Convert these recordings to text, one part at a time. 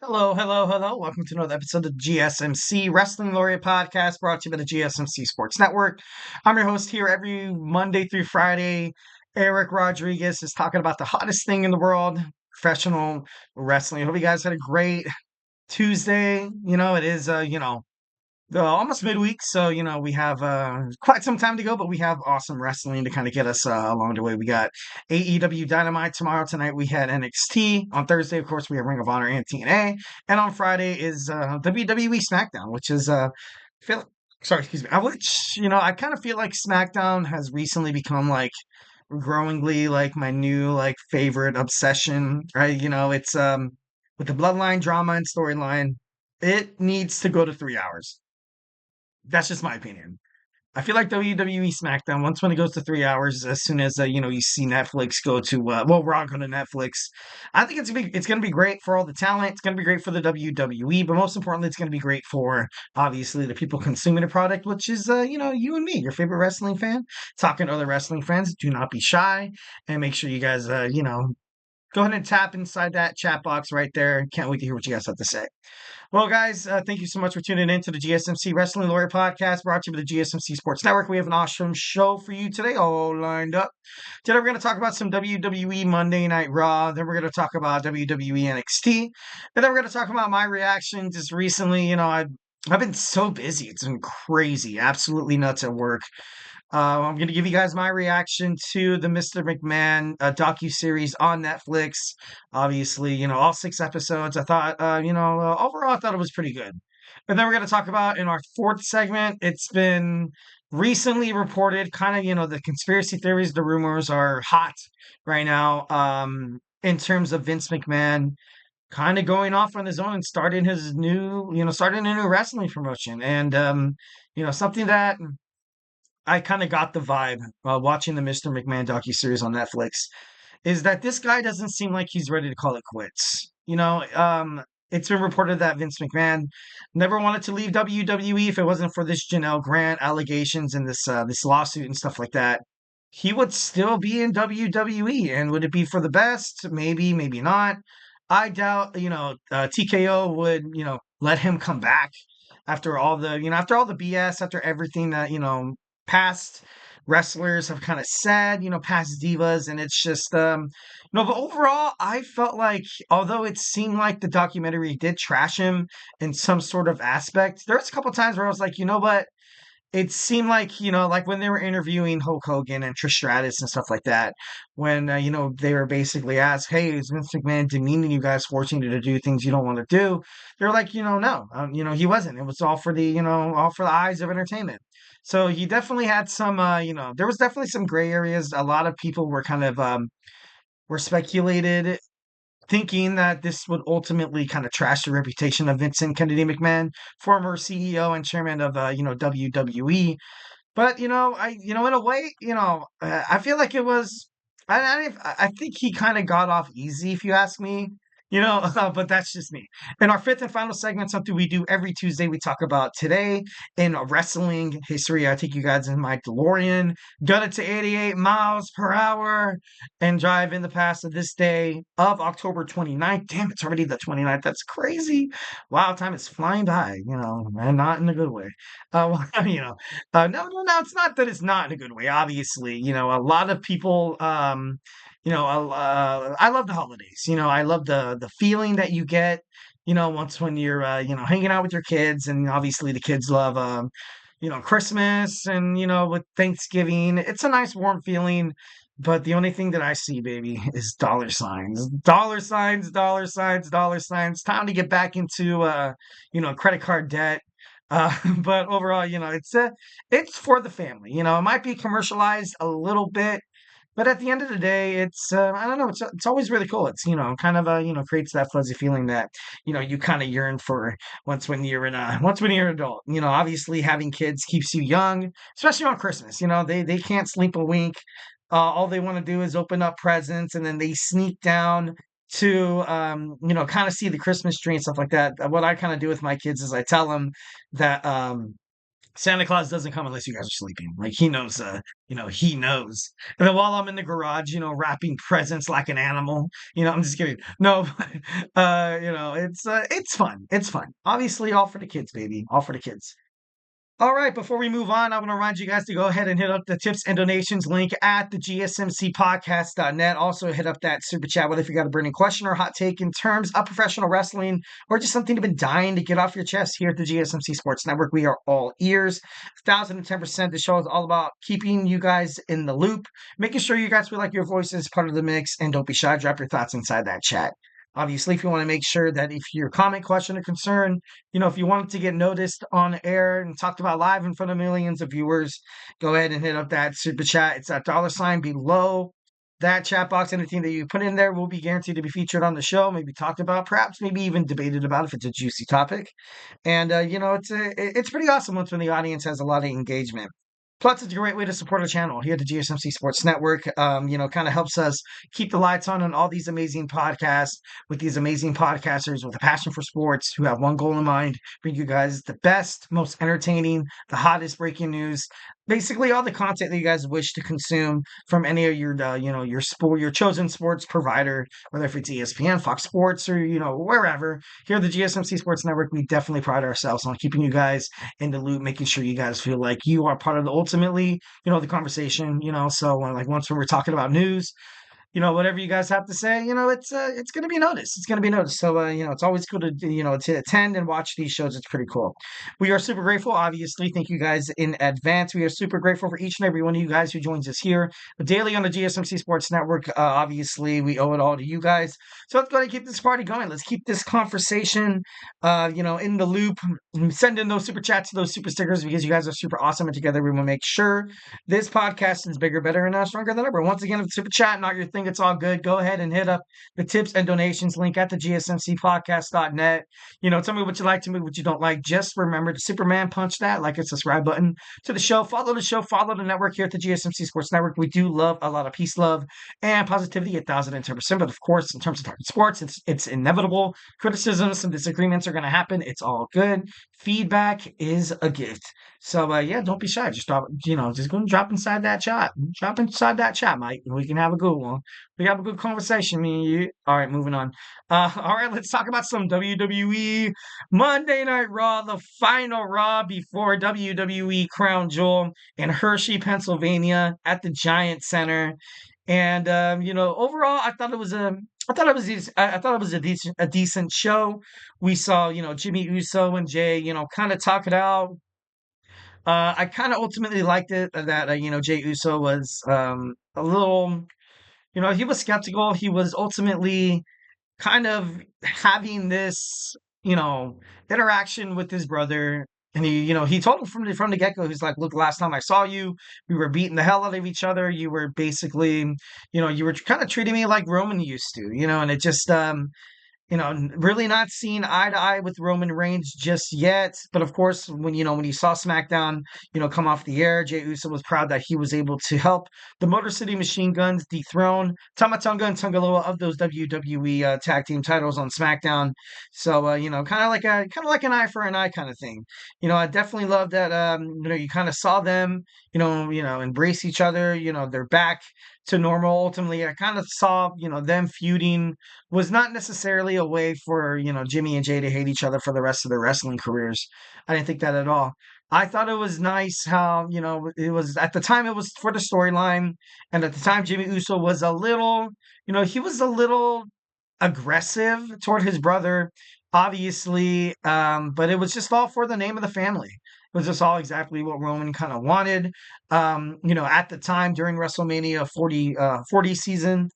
Hello, hello, hello. Welcome to another episode of GSMC Wrestling Laureate podcast brought to you by the GSMC Sports Network. I'm your host here every Monday through Friday. Eric Rodriguez is talking about the hottest thing in the world, professional wrestling. I hope you guys had a great Tuesday. It is, almost midweek, so we have quite some time to go, but we have awesome wrestling to kind of get us along the way. We got AEW Dynamite tomorrow. Tonight we had NXT. On Thursday, of course, we have Ring of Honor and TNA, and on Friday is WWE SmackDown, which is feel sorry, excuse me. I kind of feel like SmackDown has recently become like growingly like my new like favorite obsession. Right? It's with the bloodline drama and storyline. It needs to go to 3 hours. That's just my opinion. I feel like WWE SmackDown, once when it goes to 3 hours, as soon as you see Netflix go to Raw go to Netflix, I think it's gonna be great for all the talent. It's gonna be great for the WWE, but most importantly, it's gonna be great for obviously the people consuming the product, which is you and me, your favorite wrestling fan. Talking to other wrestling fans, do not be shy and make sure you guys go ahead and tap inside that chat box right there. Can't wait to hear what you guys have to say. Well, guys, thank you so much for tuning in to the GSMC Wrestling Laureate podcast brought to you by the GSMC Sports Network. We have an awesome show for you today, all lined up. Today, we're going to talk about some WWE Monday Night Raw. Then, we're going to talk about WWE NXT. And then, we're going to talk about my reaction just recently. I've been so busy. It's been crazy, absolutely nuts at work. I'm going to give you guys my reaction to the Mr. McMahon docu-series on Netflix. Obviously, all 6 episodes. I thought, overall, I thought it was pretty good. And then we're going to talk about in our fourth segment, it's been recently reported, kind of, the conspiracy theories, the rumors are hot right now in terms of Vince McMahon kind of going off on his own and starting a new wrestling promotion. And, something that I kind of got the vibe watching the Mr. McMahon docuseries on Netflix is that this guy doesn't seem like he's ready to call it quits. It's been reported that Vince McMahon never wanted to leave WWE if it wasn't for this Janelle Grant allegations and this lawsuit and stuff like that. He would still be in WWE, and would it be for the best? Maybe, maybe not. I doubt. TKO would let him come back after all the BS, after everything that past wrestlers have kind of said, past divas, and it's just but overall I felt like although it seemed like the documentary did trash him in some sort of aspect, there was a couple times where I was like, you know what? It seemed like, like when they were interviewing Hulk Hogan and Trish Stratus and stuff like that, when, they were basically asked, hey, is Vince McMahon demeaning you guys, forcing you to do things you don't want to do? They're like, no, he wasn't. It was all for the eyes of entertainment. So he definitely had some, there was definitely some gray areas. A lot of people were kind of, were speculated thinking that this would ultimately kind of trash the reputation of Vincent Kennedy McMahon, former CEO and chairman of WWE. But in a way, I feel like it was. I think he kind of got off easy, if you ask me. But that's just me. In our fifth and final segment, something we do every Tuesday, we talk about today in wrestling history. I take you guys in my DeLorean, gun it to 88 miles per hour, and drive in the past of this day of October 29th. Damn, it's already the 29th. That's crazy. Wow, time is flying by, and not in a good way. Well, no, no, no. It's not that it's not in a good way. Obviously, a lot of people. I love the holidays. I love the feeling that you get. Once when you're hanging out with your kids, and obviously the kids love Christmas and with Thanksgiving. It's a nice warm feeling. But the only thing that I see, baby, is dollar signs, dollar signs, dollar signs, dollar signs. Time to get back into credit card debt. But overall, it's for the family. It might be commercialized a little bit, but at the end of the day, it's I don't know. It's always really cool. It's kind of creates that fuzzy feeling that you kind of yearn for once when you're an adult. Obviously having kids keeps you young, especially on Christmas. They can't sleep a wink. All they want to do is open up presents, and then they sneak down to kind of see the Christmas tree and stuff like that. What I kind of do with my kids is I tell them that Santa Claus doesn't come unless you guys are sleeping. Like he knows, he knows. And then while I'm in the garage, wrapping presents like an animal, I'm just kidding. No, it's fun. It's fun. Obviously, all for the kids, baby. All for the kids. All right, before we move on, I want to remind you guys to go ahead and hit up the tips and donations link at the GSMCpodcast.net. Also, hit up that super chat, whether if you got a burning question or hot take in terms of professional wrestling or just something you've been dying to get off your chest here at the GSMC Sports Network. We are all ears. 1,010%. The show is all about keeping you guys in the loop, making sure you guys feel like your voice is part of the mix, and don't be shy. Drop your thoughts inside that chat. Obviously, if you want to make sure that if your comment, question, or concern, if you want it to get noticed on air and talked about live in front of millions of viewers, go ahead and hit up that super chat. It's that $sign below that chat box. Anything that you put in there will be guaranteed to be featured on the show, maybe talked about, perhaps maybe even debated about if it's a juicy topic. And it's pretty awesome once when the audience has a lot of engagement. Plus, it's a great way to support our channel here at the GSMC Sports Network. Kind of helps us keep the lights on all these amazing podcasts with these amazing podcasters with a passion for sports who have one goal in mind: bring you guys the best, most entertaining, the hottest breaking news, basically all the content that you guys wish to consume from any of your chosen sports provider, whether if it's ESPN, Fox Sports, or wherever. Here at the GSMC Sports Network, we definitely pride ourselves on keeping you guys in the loop, making sure you guys feel like you are part of ultimately, the conversation. So like once when we're talking about news, whatever you guys have to say, it's going to be noticed. It's going to be noticed. So, it's always cool to, to attend and watch these shows. It's pretty cool. We are super grateful, obviously. Thank you guys in advance. We are super grateful for each and every one of you guys who joins us here daily on the GSMC Sports Network. Obviously, we owe it all to you guys. So let's go ahead and keep this party going. Let's keep this conversation, in the loop. Send in those super chats, those super stickers, because you guys are super awesome. And together we will make sure this podcast is bigger, better, and stronger than ever. Once again, if it's super chat, not your thing, it's all good. Go ahead and hit up the tips and donations link at the GSMCpodcast.net. Tell me what you like, tell me what you don't like. Just remember to Superman punch that like and subscribe button to the show. Follow the show, follow the network here at the GSMC Sports Network. We do love a lot of peace, love, and positivity at 1,010%. But of course, in terms of talking sports, it's inevitable. Criticisms, some disagreements are going to happen. It's all good. Feedback is a gift. So don't be shy. Just just go and drop inside that chat. Drop inside that chat, Mike. We can have a good one. We have a good conversation, me and you. All right, moving on. All right, let's talk about some WWE Monday Night Raw, the final Raw before WWE Crown Jewel in Hershey, Pennsylvania, at the Giant Center. And overall, I thought it was a decent show. We saw Jimmy Uso and Jey kind of talk it out. I kind of ultimately liked it that Jey Uso was a little, he was skeptical. He was ultimately kind of having this, interaction with his brother. And he told him from the get-go, he's like, look, last time I saw you, we were beating the hell out of each other. You were basically, you were kind of treating me like Roman used to, and it just, really not seeing eye to eye with Roman Reigns just yet. But of course, when you saw SmackDown, come off the air, Jey Uso was proud that he was able to help the Motor City Machine Guns dethrone Tama Tonga and Tonga Loa of those WWE tag team titles on SmackDown. So kind of like an eye for an eye kind of thing. I definitely love that. You kind of saw them, embrace each other. They're back to normal. Ultimately, I kind of saw, them feuding was not necessarily a way for, Jimmy and Jey to hate each other for the rest of their wrestling careers. I didn't think that at all. I thought it was nice how, it was at the time it was for the storyline. And at the time, Jimmy Uso was a little, he was a little aggressive toward his brother, obviously. But it was just all for the name of the family. It was just all exactly what Roman kind of wanted, at the time during WrestleMania 40 season.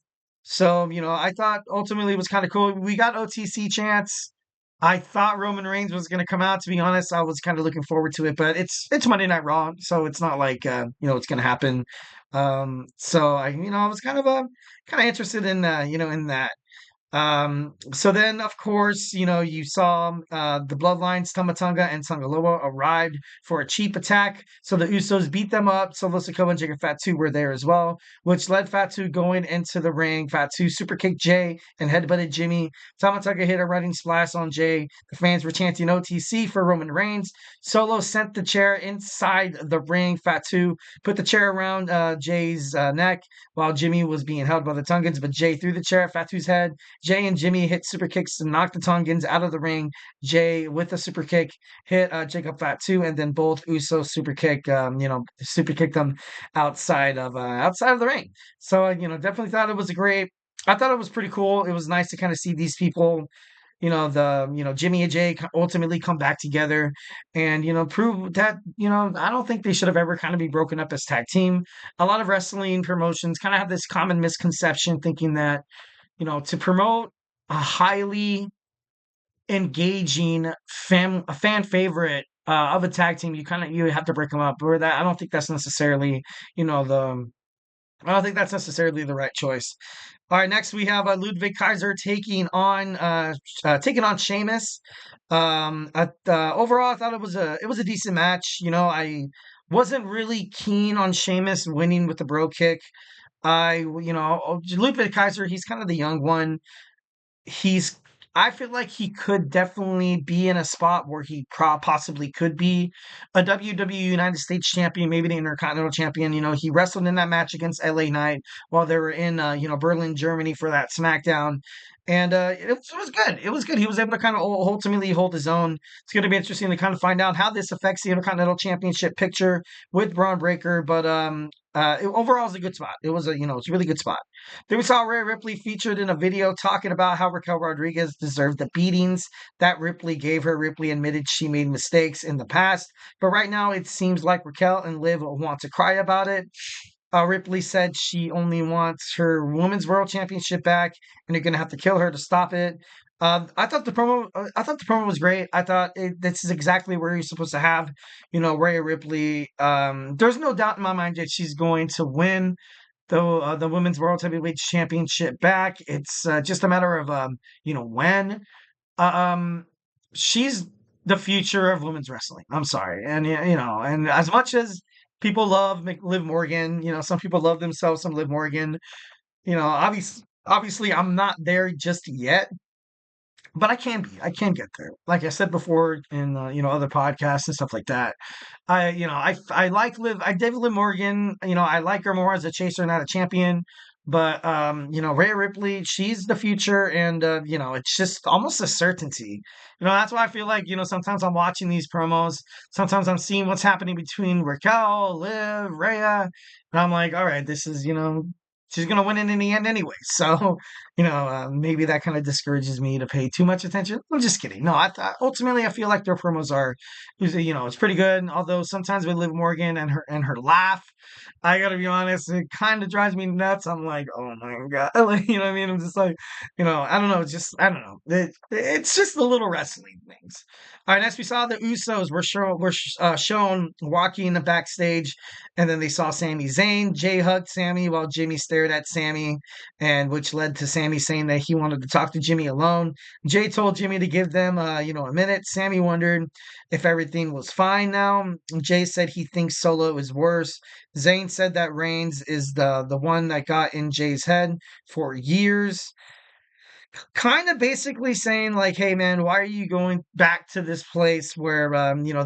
So, I thought ultimately it was kind of cool. We got OTC chance. I thought Roman Reigns was going to come out. To be honest, I was kind of looking forward to it, but it's Monday Night Raw, so it's not like it's going to happen. So I was kind of interested in in that. So then, of course, you saw the Bloodlines, Tamatonga and Tangaloa arrived for a cheap attack. So the Usos beat them up. Solo Sikoa and Jacob Fatu were there as well, which led Fatu going into the ring. Fatu super kicked Jey and headbutted Jimmy. Tamatonga hit a running splash on Jey. The fans were chanting OTC for Roman Reigns. Solo sent the chair inside the ring. Fatu put the chair around Jey's neck while Jimmy was being held by the Tongans, but Jey threw the chair at Fatu's head. Jey and Jimmy hit super kicks to knock the Tongans out of the ring. Jey with a super kick hit Jacob Fatu, and then both Usos super kicked them outside of the ring. So definitely thought it was a great. I thought it was pretty cool. It was nice to kind of see these people, Jimmy and Jey ultimately come back together and prove that I don't think they should have ever kind of be broken up as tag team. A lot of wrestling promotions kind of have this common misconception thinking that to promote a highly engaging a fan favorite of a tag team, you have to break them up. Or that I don't think that's necessarily, the I don't think that's necessarily the right choice. All right, next we have Ludvig Kaiser taking on Sheamus. Overall, I thought it was a decent match. I wasn't really keen on Sheamus winning with the bro kick. Ludwig Kaiser, he's kind of the young one. He's I feel like he could definitely be in a spot where he possibly could be a WWE United States champion, maybe the Intercontinental champion. He wrestled in that match against LA Knight while they were in, Berlin, Germany for that SmackDown. And it was good. It was good. He was able to kind of ultimately hold his own. It's going to be interesting to kind of find out how this affects the Intercontinental Championship picture with Braun Breaker. But overall, it's a good spot. It's a really good spot. Then we saw Rhea Ripley featured in a video talking about how Raquel Rodriguez deserved the beatings that Ripley gave her. Ripley admitted she made mistakes in the past, but right now it seems like Raquel and Liv want to cry about it. Ripley said she only wants her Women's World Championship back, and you're going to have to kill her to stop it. I thought the promo. I thought the promo was great. I thought this is exactly where you're supposed to have, Rhea Ripley. There's no doubt in my mind that she's going to win the Women's World Heavyweight Championship back. It's just a matter of when. Um, she's the future of women's wrestling. I'm sorry, and and as much as people love Liv Morgan, some people love themselves some Liv Morgan. Obviously, I'm not there just yet, but I can be. I can get there. Like I said before in other podcasts and stuff like that. I like David Liv Morgan. I like her more as a chaser, not a champion. But Rhea Ripley, she's the future, and it's just almost a certainty. That's why I feel like sometimes I'm watching these promos. Sometimes I'm seeing what's happening between Raquel, Liv, Rhea, and I'm like, all right, this is she's gonna win it in the end anyway. So maybe that kind of discourages me to pay too much attention. I'm just kidding. No, ultimately I feel like their promos are, it's pretty good. Although sometimes with Liv Morgan and her laugh, I gotta be honest, it kind of drives me nuts. I'm like, oh my god, like, you know what I mean? I'm just like, I don't know, I don't know. It's just the little wrestling things. All right, next we saw the Usos shown walking in the backstage, and then they saw Sami Zayn. Jey hugged Sami while Jimmy stared at Sami, and which led to Sami saying that he wanted to talk to Jimmy alone. Jey told Jimmy to give them, a minute. Sami wondered if everything was fine now. Jey said he thinks Solo is worse. Zayn said that Reigns is the one that got in Jey's head for years. Kind of basically saying like, hey man, why are you going back to this place where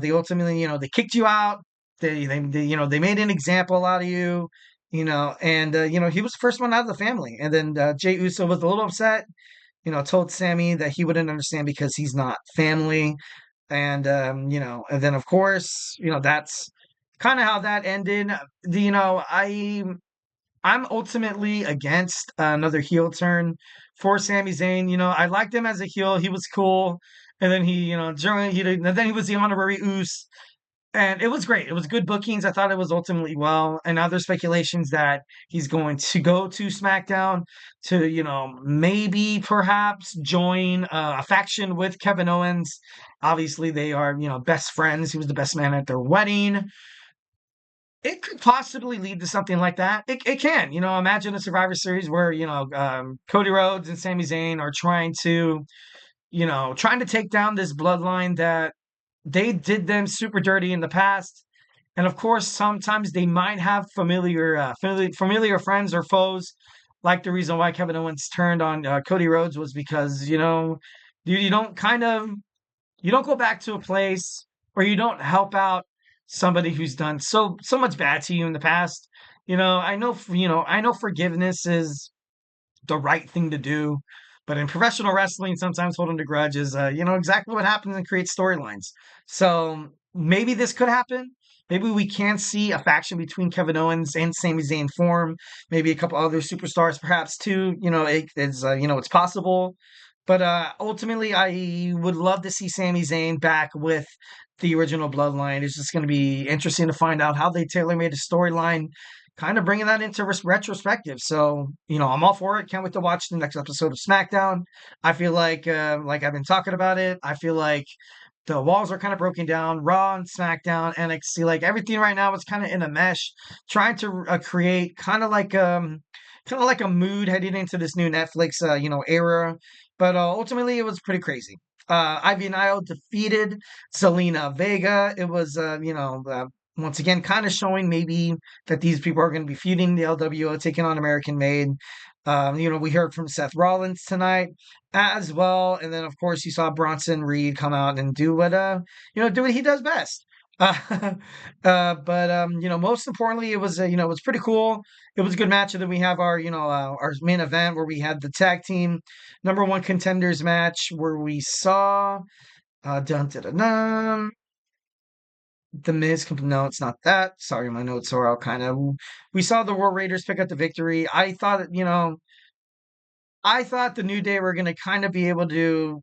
they ultimately they kicked you out, they made an example out of you, and he was the first one out of the family, and then Jey Uso was a little upset, told Sami that he wouldn't understand because he's not family, and and then of course that's kind of how that ended. I'm ultimately against another heel turn for Sami Zayn. I liked him as a heel; he was cool, and then he, and then he was the honorary Oos, and it was great. It was good bookings. I thought it was ultimately well. And now there's speculations that he's going to go to SmackDown to, maybe perhaps join a faction with Kevin Owens. Obviously, they are, best friends. He was the best man at their wedding. It could possibly lead to something like that. It can, imagine a Survivor Series where, Cody Rhodes and Sami Zayn are trying to take down this bloodline that they did them super dirty in the past. And of course, sometimes they might have familiar friends or foes. Like the reason why Kevin Owens turned on Cody Rhodes was because, you don't you don't go back to a place or you don't help out somebody who's done so much bad to you in the past. I know forgiveness is the right thing to do. But in professional wrestling, sometimes holding a grudge is, exactly what happens and creates storylines. So maybe this could happen. Maybe we can see a faction between Kevin Owens and Sami Zayn form. Maybe a couple other superstars, perhaps too. It's possible. But ultimately, I would love to see Sami Zayn back with the original Bloodline. It's just going to be interesting to find out how they tailor made a storyline, kind of bringing that into retrospective. So, I'm all for it. Can't wait to watch the next episode of SmackDown. I feel like I've been talking about it. I feel like the walls are kind of broken down. Raw and SmackDown, NXT, like everything right now is kind of in a mesh, trying to create kind of like a mood heading into this new Netflix, era. But ultimately, it was pretty crazy. Ivy Nile defeated Selena Vega. It was, once again, kind of showing maybe that these people are going to be feuding the LWO, taking on American Made. We heard from Seth Rollins tonight as well, and then of course you saw Bronson Reed come out and do what he does best. But most importantly, it was pretty cool. It was a good match, and then we have our main event where we had the tag team number one contenders match where we saw dun, dun, dun, dun, the Miz. No, it's not that. Sorry, my notes are all kind of. We saw the War Raiders pick up the victory. I thought the New Day were going to kind of be able to,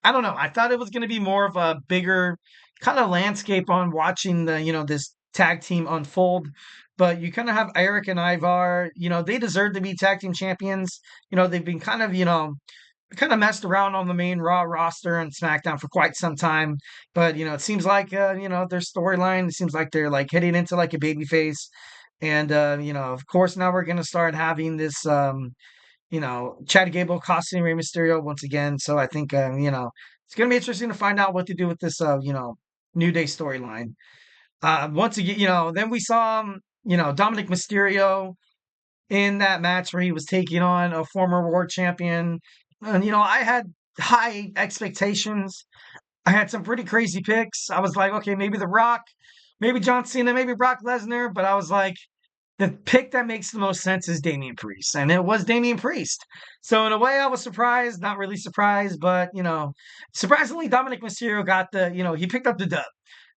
I don't know. I thought it was going to be more of a bigger kind of landscape on watching this tag team unfold. But you kind of have Eric and Ivar, they deserve to be tag team champions. They've been kind of messed around on the main Raw roster and SmackDown for quite some time. But, it seems like, their storyline, it seems like they're like heading into like a baby face. And, of course, now we're going to start having this, Chad Gable costing Rey Mysterio once again. So I think, it's going to be interesting to find out what to do with this, New Day storyline. Once again, then we saw, Dominik Mysterio in that match where he was taking on a former world champion. And, I had high expectations. I had some pretty crazy picks. I was like, okay, maybe The Rock, maybe John Cena, maybe Brock Lesnar. But I was like, the pick that makes the most sense is Damien Priest. And it was Damien Priest. So in a way, I was surprised, not really surprised, but, surprisingly, Dominik Mysterio got he picked up the dub.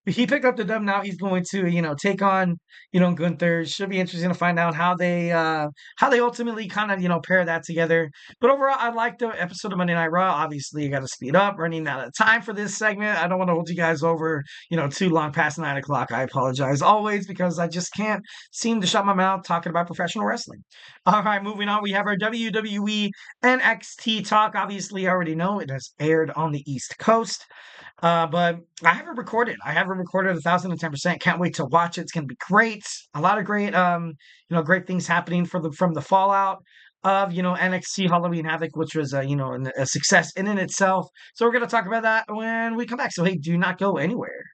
He picked up the dub. Now he's going to, take on, Gunther. Should be interesting to find out how they ultimately kind of, pair that together. But overall, I liked the episode of Monday Night Raw. Obviously, you got to speed up, running out of time for this segment. I don't want to hold you guys over, too long past 9 o'clock. I apologize always because I just can't seem to shut my mouth talking about professional wrestling. All right, moving on. We have our WWE NXT talk. Obviously, I already know it has aired on the East Coast. But I haven't recorded. I haven't recorded 1,010%. Can't wait to watch it. It's going to be great. A lot of great, great things happening from the fallout of, NXT Halloween Havoc, which was, a success in and itself. So we're going to talk about that when we come back. So, hey, do not go anywhere.